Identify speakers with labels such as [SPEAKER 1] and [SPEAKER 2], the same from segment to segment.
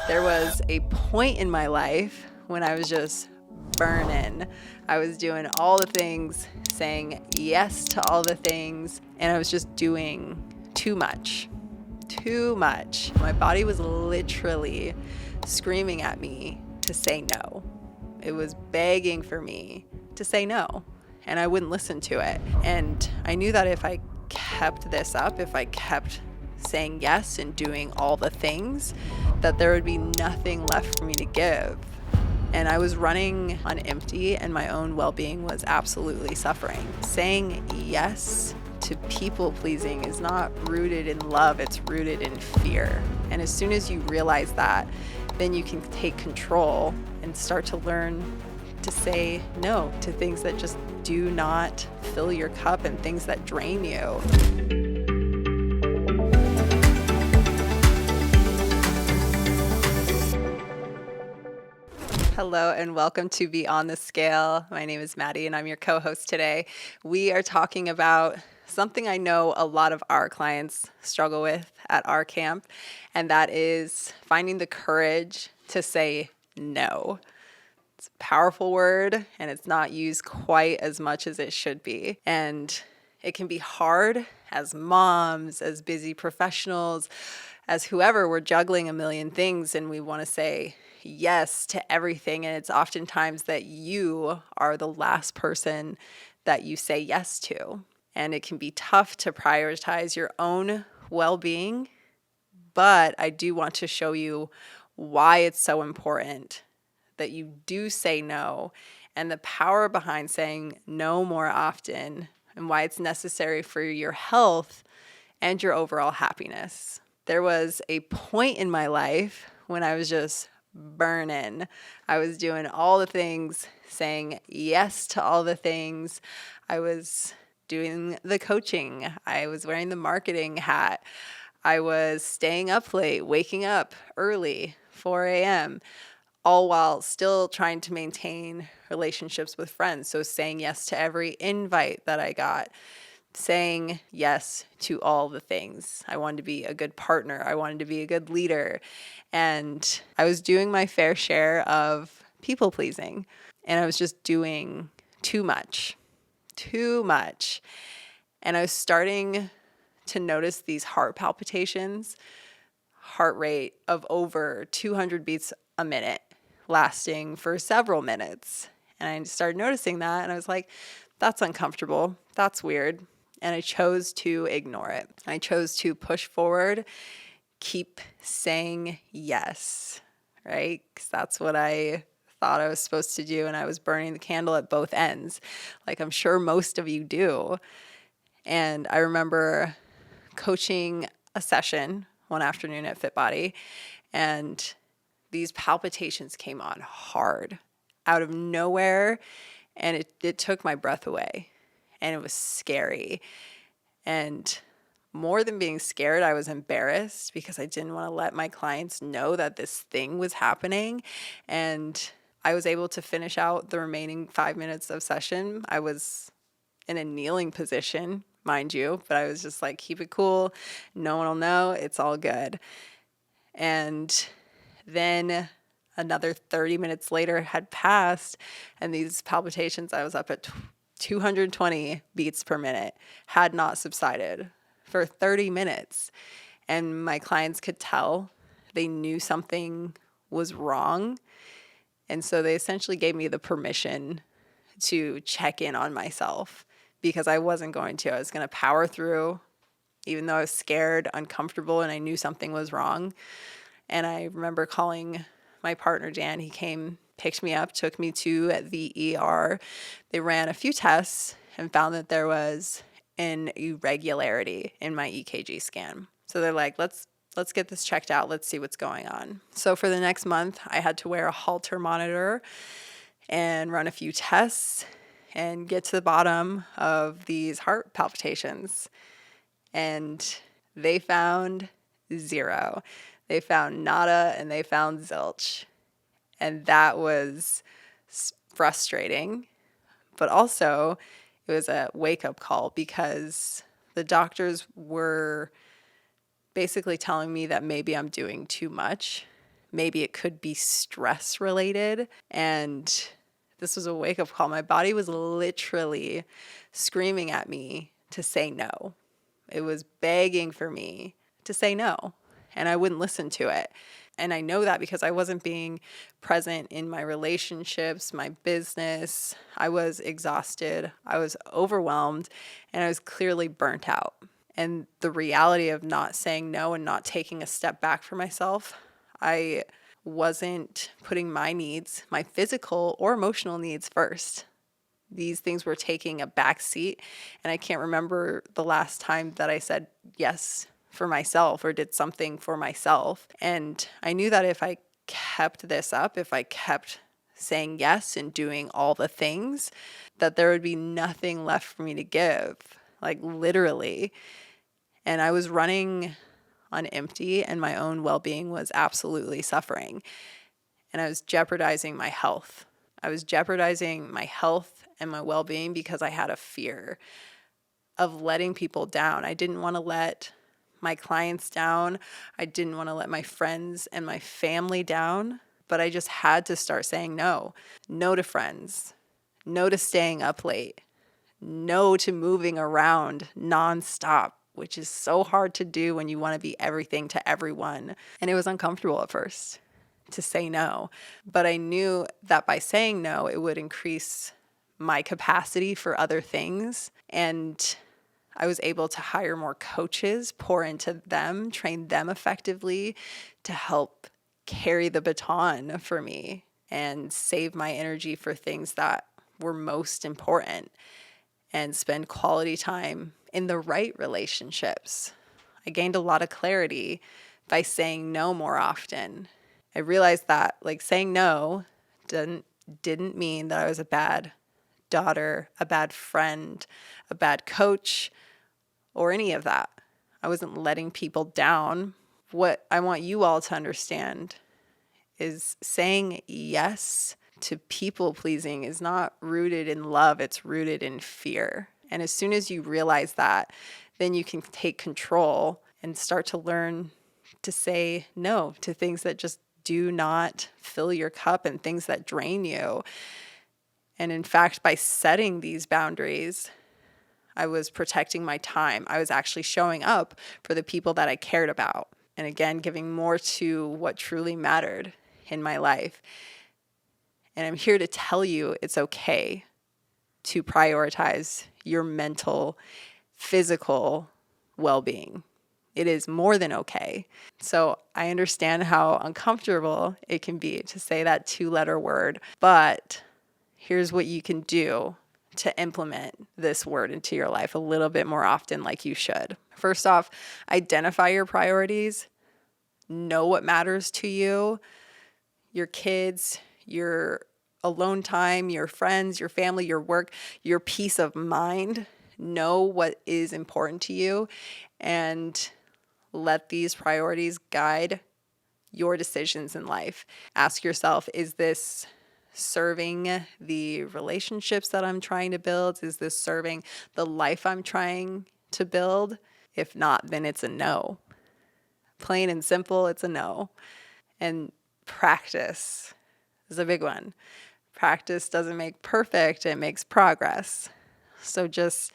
[SPEAKER 1] There was a point in my life when I was just burning. I was doing all the things, saying yes to all the things, and I was just doing too much. Too much. My body was literally screaming at me to say no. It was begging for me to say no, and I wouldn't listen to it. And I knew that if I kept this up, if I kept saying yes and doing all the things, that there would be nothing left for me to give. And I was running on empty, and my own well-being was absolutely suffering. Saying yes to people pleasing is not rooted in love, it's rooted in fear. And as soon as you realize that, then you can take control and start to learn to say no to things that just do not fill your cup and things that drain you. Hello and welcome to Beyond the Scale. My name is Madi and I'm your co-host today. We are talking about something I know a lot of our clients struggle with at our camp, and that is finding the courage to say no. It's a powerful word and it's not used quite as much as it should be. And it can be hard as moms, as busy professionals, as whoever. We're juggling a million things and we want to say yes to everything. And it's oftentimes that you are the last person that you say yes to. And it can be tough to prioritize your own well-being. But I do want to show you why it's so important that you do say no, and the power behind saying no more often, and why it's necessary for your health and your overall happiness. There was a point in my life when I was just burning. I was doing all the things, saying yes to all the things. I was doing the coaching. I was wearing the marketing hat. I was staying up late, waking up early, 4 a.m., all while still trying to maintain relationships with friends. So saying yes to every invite that I got, saying yes to all the things. I wanted to be a good partner. I wanted to be a good leader. And I was doing my fair share of people pleasing. And I was just doing too much. And I was starting to notice these heart palpitations, heart rate of over 200 beats a minute, lasting for several minutes. And I started noticing that, and I was like, that's uncomfortable. That's weird. And I chose to ignore it. I chose to push forward, keep saying yes, right? Because that's what I thought I was supposed to do, and I was burning the candle at both ends, like I'm sure most of you do. And I remember coaching a session one afternoon at FitBody, and these palpitations came on hard out of nowhere, and it took my breath away, and it was scary. And more than being scared, I was embarrassed because I didn't want to let my clients know that this thing was happening. And I was able to finish out the remaining 5 minutes of session. I was in a kneeling position, mind you, but I was just like, keep it cool. No one will know. It's all good. And then another 30 minutes later had passed, and these palpitations, I was up at 220 beats per minute, had not subsided for 30 minutes. And my clients could tell. They knew something was wrong. And so they essentially gave me the permission to check in on myself, because I wasn't going to. I was going to power through, even though I was scared, uncomfortable, and I knew something was wrong. And I remember calling my partner, Dan. He came, picked me up, took me to the ER. They ran a few tests and found that there was an irregularity in my EKG scan. So they're like, let's get this checked out. Let's see what's going on. So for the next month, I had to wear a Holter monitor and run a few tests and get to the bottom of these heart palpitations. And they found 0. They found nada, and they found zilch. And that was frustrating. But also, it was a wake-up call, because the doctors were basically telling me that maybe I'm doing too much. Maybe it could be stress related. And this was a wake-up call. My body was literally screaming at me to say no. It was begging for me to say no, and I wouldn't listen to it. And I know that because I wasn't being present in my relationships, my business. I was exhausted, I was overwhelmed, and I was clearly burnt out. And the reality of not saying no and not taking a step back for myself, I wasn't putting my needs, my physical or emotional needs first. These things were taking a back seat, and I can't remember the last time that I said yes for myself or did something for myself. And I knew that if I kept this up, if I kept saying yes and doing all the things, that there would be nothing left for me to give, like literally. And I was running on empty, and my own well-being was absolutely suffering. And I was jeopardizing my health. I was jeopardizing my health and my well-being because I had a fear of letting people down. I didn't want to let my clients down. I didn't want to let my friends and my family down, but I just had to start saying no. No to friends, no to staying up late, no to moving around nonstop, which is so hard to do when you want to be everything to everyone. And it was uncomfortable at first to say no, but I knew that by saying no, it would increase my capacity for other things. And I was able to hire more coaches, pour into them, train them effectively to help carry the baton for me and save my energy for things that were most important and spend quality time in the right relationships. I gained a lot of clarity by saying no more often. I realized that saying no didn't mean that I was a bad daughter, a bad friend, a bad coach, or any of that. I wasn't letting people down. What I want you all to understand is saying yes to people pleasing is not rooted in love, it's rooted in fear. And as soon as you realize that, then you can take control and start to learn to say no to things that just do not fill your cup and things that drain you. And in fact, by setting these boundaries, I was protecting my time. I was actually showing up for the people that I cared about. And again, giving more to what truly mattered in my life. And I'm here to tell you it's okay to prioritize your mental, physical well-being. It is more than okay. So I understand how uncomfortable it can be to say that 2-letter word, but here's what you can do to implement this word into your life a little bit more often like you should. First off, identify your priorities. Know what matters to you, your kids, your alone time, your friends, your family, your work, your peace of mind. Know what is important to you and let these priorities guide your decisions in life. Ask yourself, is this serving the relationships that I'm trying to build? Is this serving the life I'm trying to build? If not, then it's a no. Plain and simple, it's a no. And practice is a big one. Practice doesn't make perfect, it makes progress. So just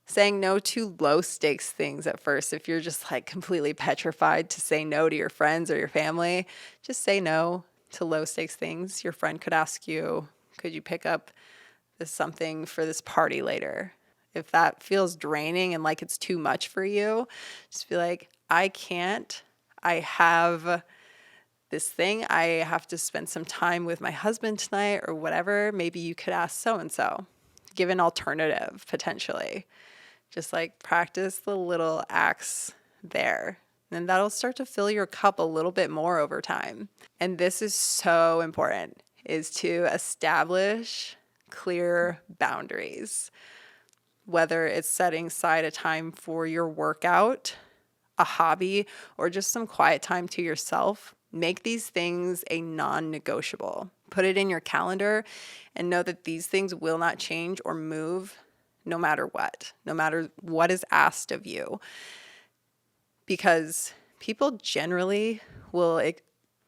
[SPEAKER 1] saying no to low stakes things at first. If you're just completely petrified to say no to your friends or your family, just say no to low stakes things. Your friend could ask you, could you pick up something for this party later? If that feels draining and it's too much for you, just be like, I can't. I have this thing. I have to spend some time with my husband tonight or whatever. Maybe you could ask so-and-so. Give an alternative potentially. Just practice the little acts there. And that'll start to fill your cup a little bit more over time. And this is so important, is to establish clear boundaries. Whether it's setting aside a time for your workout, a hobby, or just some quiet time to yourself, make these things a non-negotiable. Put it in your calendar and know that these things will not change or move no matter what is asked of you. Because people generally will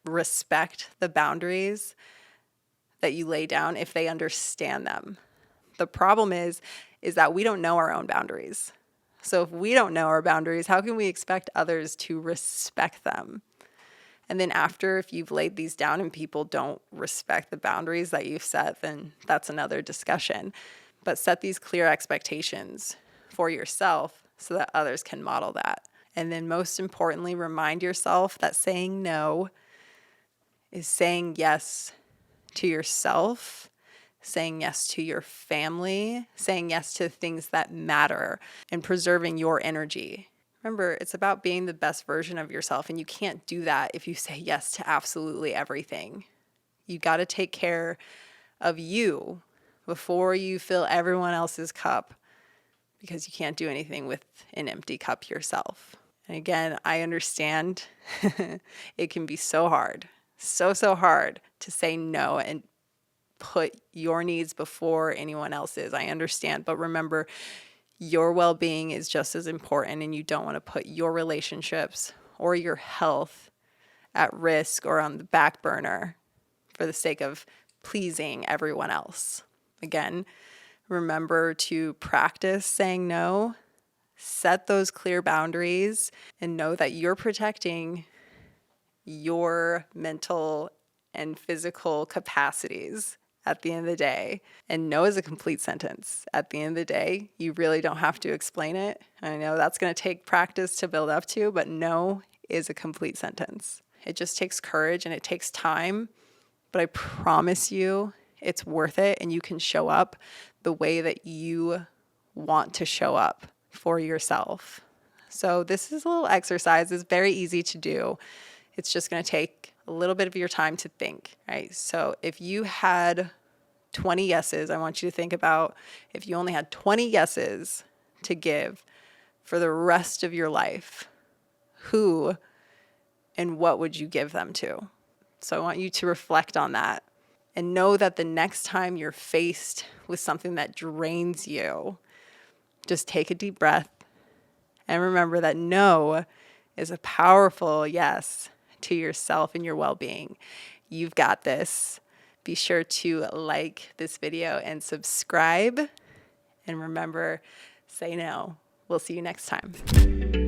[SPEAKER 1] respect the boundaries that you lay down if they understand them. The problem is that we don't know our own boundaries. So if we don't know our boundaries, how can we expect others to respect them? And then after, if you've laid these down and people don't respect the boundaries that you've set, then that's another discussion. But set these clear expectations for yourself so that others can model that. And then most importantly, remind yourself that saying no is saying yes to yourself, saying yes to your family, saying yes to things that matter, and preserving your energy. Remember, it's about being the best version of yourself, and you can't do that if you say yes to absolutely everything. You got to take care of you before you fill everyone else's cup, because you can't do anything with an empty cup yourself. And again, I understand it can be so hard, so hard to say no and put your needs before anyone else's. I understand, but remember, your well-being is just as important, and you don't want to put your relationships or your health at risk or on the back burner for the sake of pleasing everyone else. Again, remember to practice saying no, set those clear boundaries, and know that you're protecting your mental and physical capacities at the end of the day. And no is a complete sentence. At the end of the day, you really don't have to explain it. I know that's going to take practice to build up to, but no is a complete sentence. It just takes courage and it takes time, but I promise you it's worth it, and you can show up the way that you want to show up for yourself. So this is a little exercise. It's very easy to do. It's just going to take a little bit of your time to think, right? So if you had 20 yeses, I want you to think about if you only had 20 yeses to give for the rest of your life, who and what would you give them to? So I want you to reflect on that and know that the next time you're faced with something that drains you, just take a deep breath and remember that no is a powerful yes to yourself and your well-being. You've got this. Be sure to like this video and subscribe. And remember, say no. We'll see you next time.